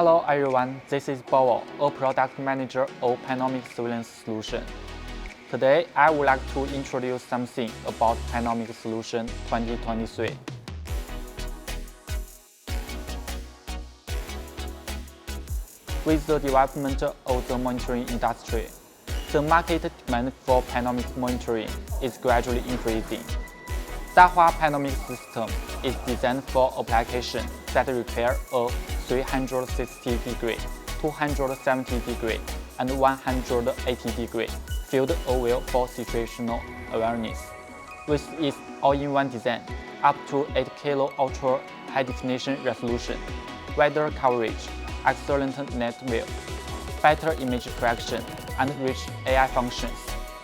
Hello everyone, this is Bowo, a product manager of Panomic Surveillance Solution. Today, I would like to introduce something about Panomic Solution 2023. With the development of the monitoring industry, the market demand for Panomic monitoring is gradually increasing. Dahua Panomic system is designed for applications that require a 360-degree, 270-degree, and 180-degree field of view for situational awareness. With its all-in-one design, up to 8 kilo ultra high-definition resolution, wider coverage, excellent net view, better image correction, and rich AI functions,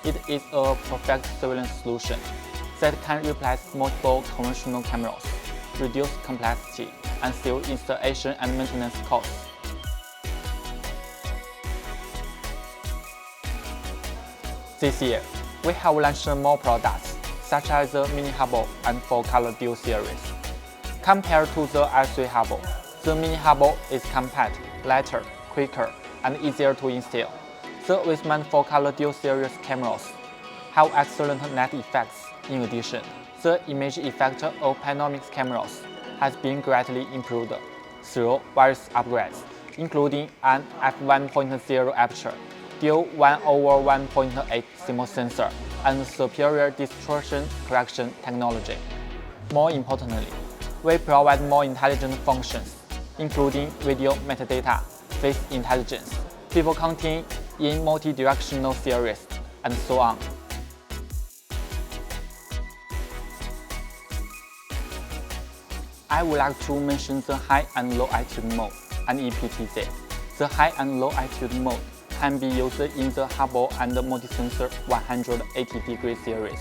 it is a perfect surveillance solution that can replace multiple conventional cameras, reduce complexity, and save installation and maintenance costs. This year, we have launched more products, such as the Mini Hubble and 4-color Duo series. Compared to the R3 Hubble, the Mini Hubble is compact, lighter, quicker, and easier to install. The Wiseman 4-color Duo series cameras have excellent net effects. In addition, the image effect of Panomic's cameras has been greatly improved through various upgrades, including an f1.0 aperture, dual 1/1.8 CMOS sensor, and superior distortion correction technology. More importantly, we provide more intelligent functions, including video metadata, face intelligence, people counting in multi-directional series, and so on. I would like to mention the high and low altitude mode and ePTZ. The high and low altitude mode can be used in the Hubble and multi-sensor 180-degree series.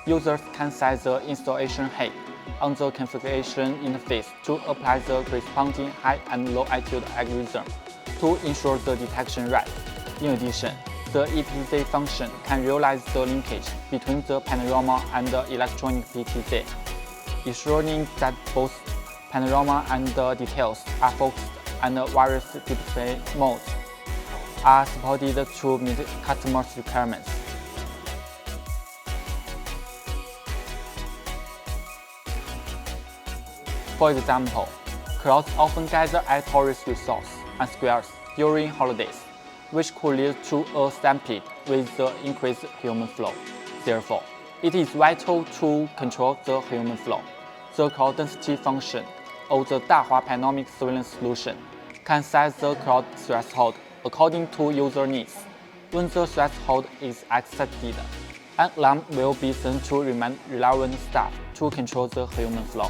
Users can set the installation height on the configuration interface to apply the corresponding high and low altitude algorithm to ensure the detection rate. In addition, the ePTZ function can realize the linkage between the panorama and the electronic PTZ, ensuring that both panorama and the details are focused and various display modes are supported to meet customers' requirements. For example, crowds often gather at tourist resorts and squares during holidays, which could lead to a stampede with the increased human flow. Therefore, it is vital to control the human flow. The crowd density function of the Dahua Panomic Surveillance Solution can set the crowd threshold according to user needs. When the threshold is exceeded, an alarm will be sent to remind relevant staff to control the human flow.